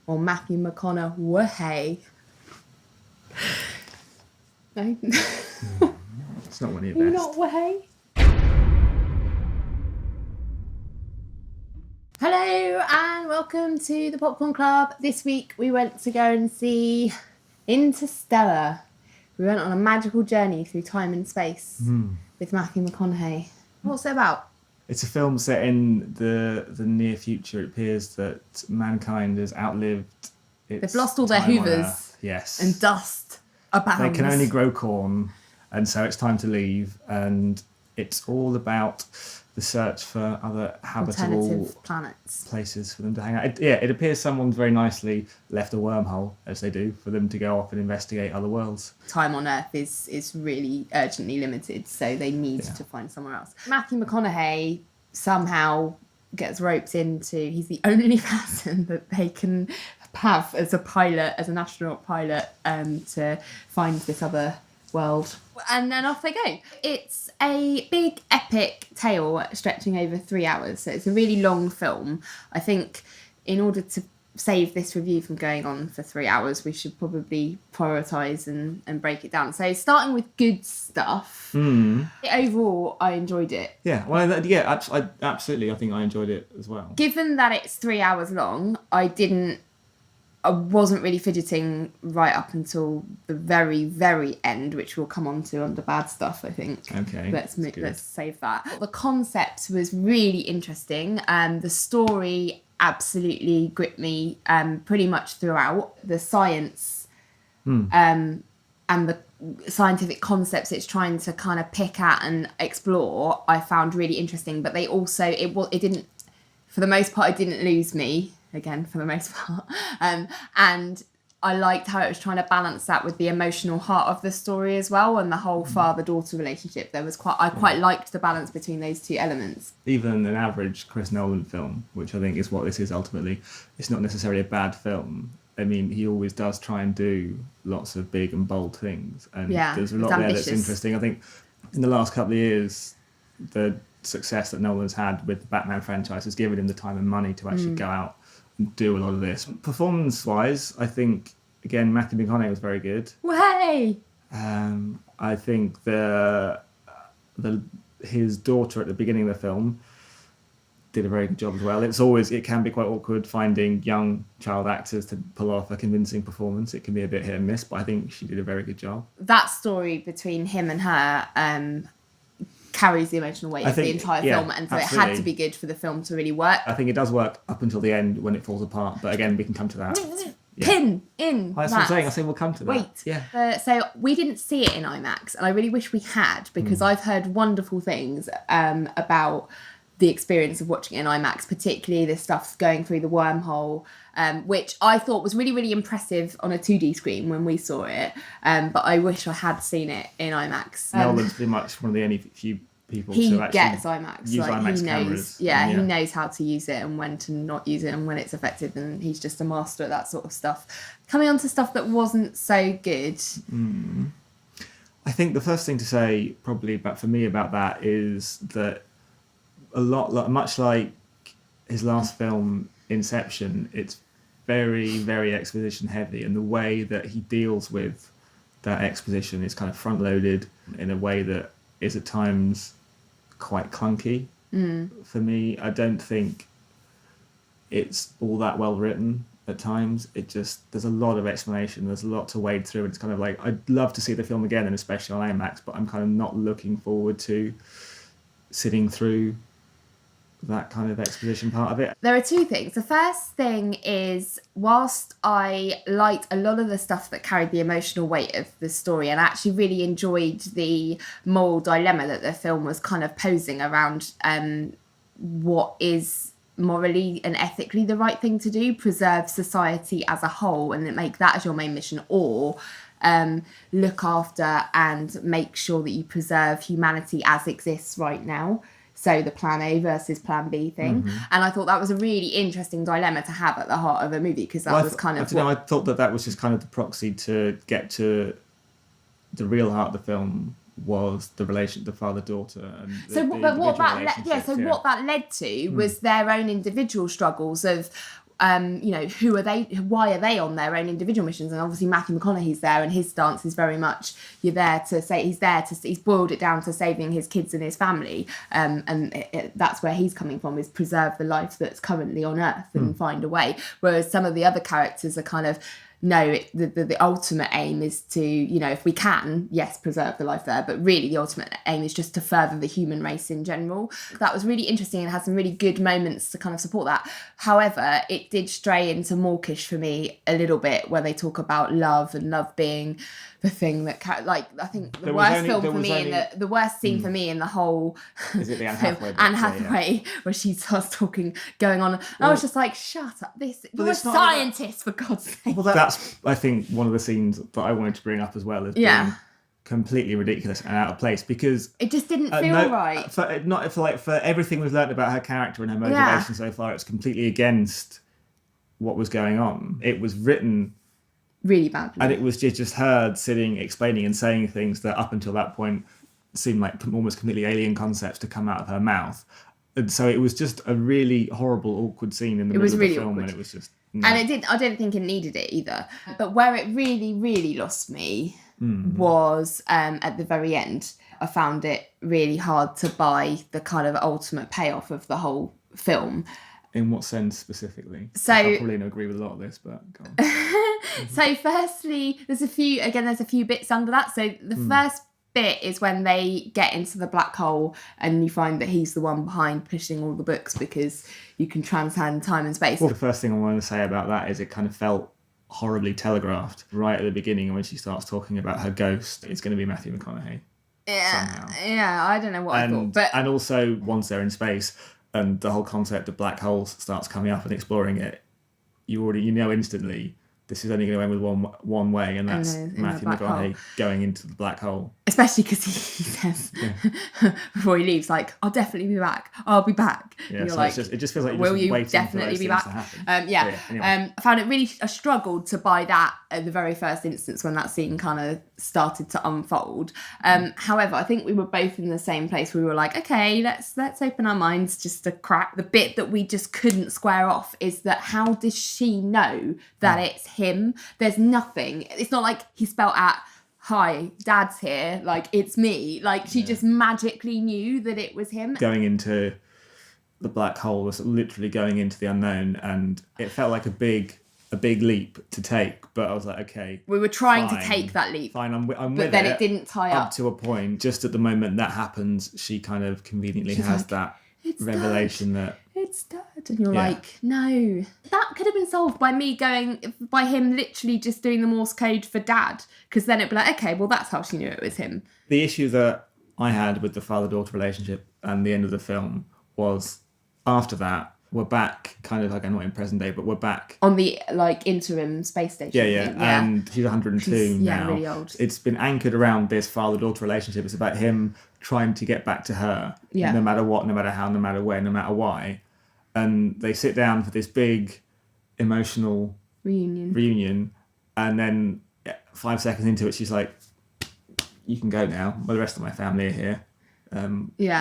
or Matthew McConaughey. No? It's not one of your best. Not way. Hello and welcome to the Popcorn Club. This week we went to go and see Interstellar. We went on a magical journey through time and space with Matthew McConaughey. What's it about? It's a film set in the near future. It appears that mankind has outlived its They've lost all their time on hoovers. Earth. Yes. And dust abounds. They can only grow corn, and so it's time to leave. And it's all about the search for other habitable alternative planets, places for them to hang out. It appears someone very nicely left a wormhole, as they do, for them to go off and investigate other worlds. Time on Earth is really urgently limited, so they need to find somewhere else. Matthew McConaughey somehow gets roped into, he's the only person that they can have as a pilot, as an astronaut pilot, to find this other world. And then off they go. It's a big epic tale stretching over 3 hours, so it's a really long film. I think in order to save this review from going on for 3 hours, we should probably prioritise and break it down. So starting with good stuff, overall I enjoyed it. Yeah, well, absolutely. I think I enjoyed it as well. Given that it's 3 hours long, I wasn't really fidgeting right up until the very, very end, which we'll come on to under bad stuff, I think. Okay. Let's save that. The concept was really interesting. The story absolutely gripped me pretty much throughout. The science and the scientific concepts it's trying to kind of pick at and explore, I found really interesting. But they also, it didn't, for the most part, it didn't lose me. Again, for the most part. And I liked how it was trying to balance that with the emotional heart of the story as well, and the whole father-daughter relationship. I quite liked the balance between those two elements. Even an average Chris Nolan film, which I think is what this is ultimately, it's not necessarily a bad film. I mean, he always does try and do lots of big and bold things. And there's a lot there that's interesting. I think in the last couple of years, the success that Nolan's had with the Batman franchise has given him the time and money to actually go out and do a lot of this. Performance-wise, I think, again, Matthew McConaughey was very good. Way! I think his daughter at the beginning of the film did a very good job as well. It can be quite awkward finding young child actors to pull off a convincing performance. It can be a bit hit and miss, but I think she did a very good job. That story between him and her carries the emotional weight of the entire film, and so absolutely. It had to be good for the film to really work. I think it does work up until the end when it falls apart, but again, we can come to that. Pin in. That's what I'm saying. I say we'll come to that. Wait. Yeah. So we didn't see it in IMAX, and I really wish we had, because I've heard wonderful things about the experience of watching it in IMAX, particularly the stuff going through the wormhole, which I thought was really, really impressive on a 2D screen when we saw it. But I wish I had seen it in IMAX. Nolan's pretty much one of the only few people to actually gets IMAX. Use IMAX he knows, cameras. he knows how to use it and when to not use it and when it's effective, and he's just a master at that sort of stuff. Coming on to stuff that wasn't so good. I think the first thing to say probably about that is that much like his last film, Inception, it's very, very exposition heavy, and the way that he deals with that exposition is kind of front loaded in a way that is at times quite clunky. For me, I don't think it's all that well written at times. There's a lot of explanation, there's a lot to wade through, and it's kind of like, I'd love to see the film again, and especially on IMAX, but I'm kind of not looking forward to sitting through that kind of exposition part of it. There are two things. The first thing is, whilst I liked a lot of the stuff that carried the emotional weight of the story, and actually really enjoyed the moral dilemma that the film was kind of posing around what is morally and ethically the right thing to do, preserve society as a whole and make that as your main mission, or look after and make sure that you preserve humanity as exists right now. So the plan A versus plan B thing. And I thought that was a really interesting dilemma to have at the heart of a movie, because that was kind of... I thought that was just kind of the proxy to get to the real heart of the film, was the relation, the father-daughter. And what that led to was their own individual struggles of who are they? Why are they on their own individual missions? And obviously Matthew McConaughey's there, and his stance is very much he's boiled it down to saving his kids and his family, that's where he's coming from, is preserve the life that's currently on Earth and find a way. Whereas some of the other characters are kind of, no, the ultimate aim is to, if we can, yes, preserve the life there, but really the ultimate aim is just to further the human race in general. That was really interesting and had some really good moments to kind of support that. However, it did stray into mawkish for me a little bit when they talk about love and love being the thing that, I think the worst scene for me in the whole is it the Anne Hathaway Anne Hathaway, where she starts going on, and I was just like, shut up, you're a scientist, for God's sake. Well, that's, I think, one of the scenes that I wanted to bring up as well, as being completely ridiculous and out of place, because it just didn't feel right. For everything we've learned about her character and her motivation so far, it's completely against what was going on. It was written really badly, and it was just her sitting, explaining and saying things that up until that point seemed like almost completely alien concepts to come out of her mouth. And so it was just a really horrible, awkward scene in the middle of the film, and it was just... No. And I don't think it needed it either. But where it really, really lost me was at the very end. I found it really hard to buy the kind of ultimate payoff of the whole film. In what sense specifically? So I probably don't agree with a lot of this, but go on. So firstly, there's a few bits under that. So the first bit is when they get into the black hole and you find that he's the one behind pushing all the books, because you can transcend time and space. Well, the first thing I want to say about that is it kind of felt horribly telegraphed right at the beginning when she starts talking about her ghost. It's going to be Matthew McConaughey. Yeah, I don't know what I thought. But... And also, once they're in space and the whole concept of black holes starts coming up and exploring it, you know instantly this is only going to end with one way, and that's Matthew McConaughey going into the black hole. Especially because he says before he leaves, like, I'll definitely be back. I'll be back. Yeah, and you're so like, it just feels like you're will just you waiting definitely for those be things back? to happen. Anyway. I found it really, I struggled to buy that at the very first instance when that scene kind of started to unfold. However, I think we were both in the same place. We were like, okay, let's open our minds just to crack. The bit that we just couldn't square off is that how does she know that it's him? There's nothing. It's not like he spelled out, hi, Dad's here, like, it's me. Like, she just magically knew that it was him. Going into the black hole was literally going into the unknown, and it felt like a big leap to take, but I was like, okay, we were trying to take that leap, fine, I'm with but then it didn't tie up to a point. Just at the moment that happens, she kind of conveniently has like, that revelation that it's Dad, and you're like, no, that could have been solved by him literally just doing the Morse code for Dad, because then it'd be like, okay, well, that's how she knew it was him. The issue that I had with the father-daughter relationship and the end of the film was, after that, we're back kind of, like, not in present day, but we're back on the, like, interim space station. Yeah. And he's 102 now. Really old. It's been anchored around this father-daughter relationship. It's about him trying to get back to her, no matter what, no matter how, no matter where, no matter why. And they sit down for this big emotional reunion, and then 5 seconds into it, she's like, you can go now. Well, the rest of my family are here.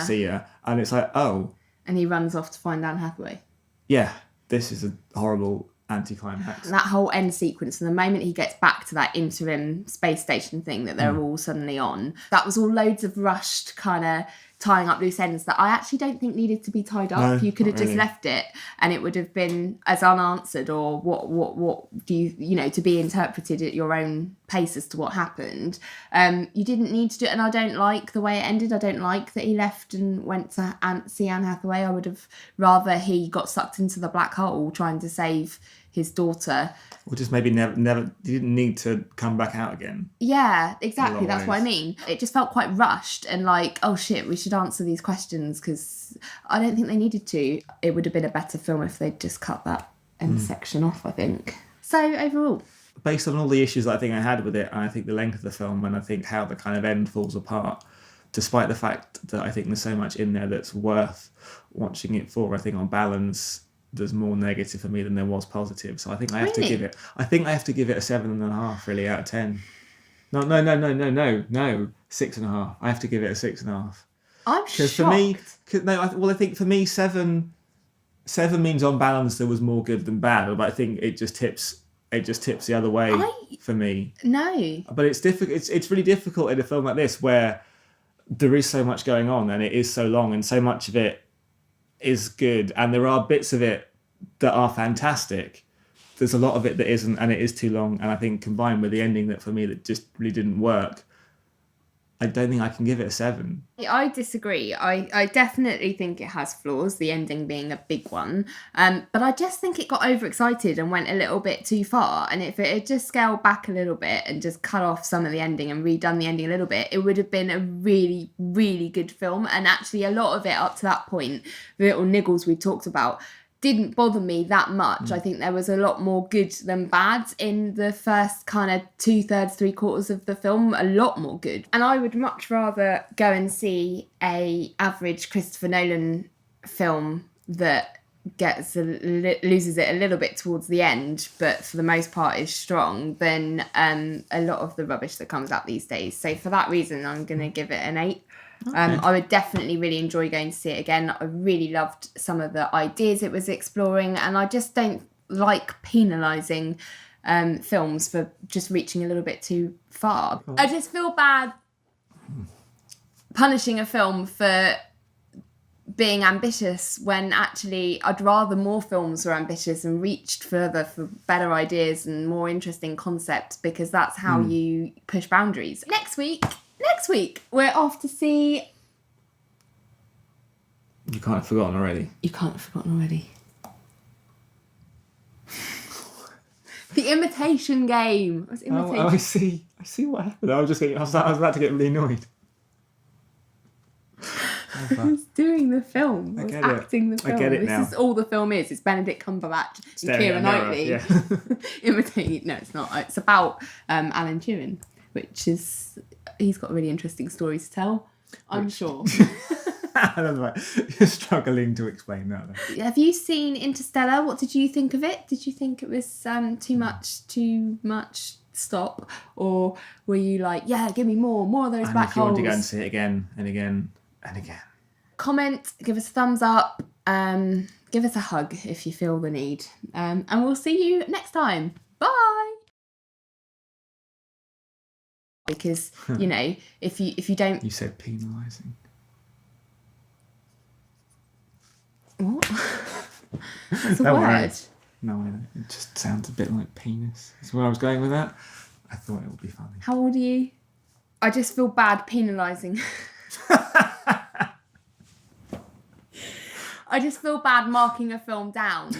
See ya. And it's like, oh. And he runs off to find Anne Hathaway. Yeah, this is a horrible anticlimax. That whole end sequence, and the moment he gets back to that interim space station thing that they're all suddenly on, that was all loads of rushed kind of tying up loose ends that I actually don't think needed to be tied up. No, you could have just left it and it would have been as unanswered, or what do you to be interpreted at your own pace as to what happened. You didn't need to do it, and I don't like the way it ended. I don't like that he left and went to see Anne Hathaway. I would have rather he got sucked into the black hole trying to save his daughter. Or just maybe never he didn't need to come back out again. Yeah, exactly. That's what I mean. It just felt quite rushed and like, oh shit, we should answer these questions, because I don't think they needed to. It would have been a better film if they'd just cut that end section off, I think. So overall, based on all the issues that I think I had with it, and I think the length of the film, and I think how the kind of end falls apart, despite the fact that I think there's so much in there that's worth watching it for, I think on balance there's more negative for me than there was positive. So I think I have to give it. I think I have to give it a 7.5 really out of 10. No, 6.5. I have to give it a 6.5. I'm shocked. For me, I think for me 7 7 means on balance there was more good than bad, but I think it just tips the other way for me. No. But it's difficult. It's really difficult in a film like this where there is so much going on and it is so long and so much of it is good and there are bits of it that are fantastic. There's a lot of it that isn't, and it is too long. And I think combined with the ending that for me that just really didn't work, I don't think I can give it a 7. I disagree. I definitely think it has flaws, the ending being a big one. But I just think it got overexcited and went a little bit too far. And if it had just scaled back a little bit and just cut off some of the ending and redone the ending a little bit, it would have been a really, really good film. And actually a lot of it up to that point, the little niggles we talked about, didn't bother me that much. I think there was a lot more good than bad in the first kind of 2/3, 3/4 of the film, a lot more good. And I would much rather go and see a average Christopher Nolan film that loses it a little bit towards the end, but for the most part is strong, than a lot of the rubbish that comes out these days. So for that reason, I'm going to give it an 8. Okay. I would definitely really enjoy going to see it again. I really loved some of the ideas it was exploring, and I just don't like penalising films for just reaching a little bit too far. I just feel bad punishing a film for being ambitious when actually I'd rather more films were ambitious and reached further for better ideas and more interesting concepts, because that's how you push boundaries. Next week, we're off to see... You can't have forgotten already. The Imitation Game. Oh, I see what happened. I was about to get really annoyed. I was doing the film. I was acting the film. I get it now. This is all the film is. It's Benedict Cumberbatch and Keira Knightley. Yeah. Imitating... No, it's not. It's about Alan Turing, which is... He's got really interesting stories to tell, I'm sure. I don't know. You're struggling to explain that. Have you seen Interstellar? What did you think of it? Did you think it was too much, stop? Or were you like, yeah, give me more of those black holes? If you want to go and see it again and again and again. Comment, give us a thumbs up, give us a hug if you feel the need. And we'll see you next time. Bye! Because, you know, if you don't... You said penalising. What? That's a Don't word. worry. No, I don't. It just sounds a bit like penis. That's where I was going with that. I thought it would be funny. How old are you? I just feel bad penalising. I just feel bad marking a film down.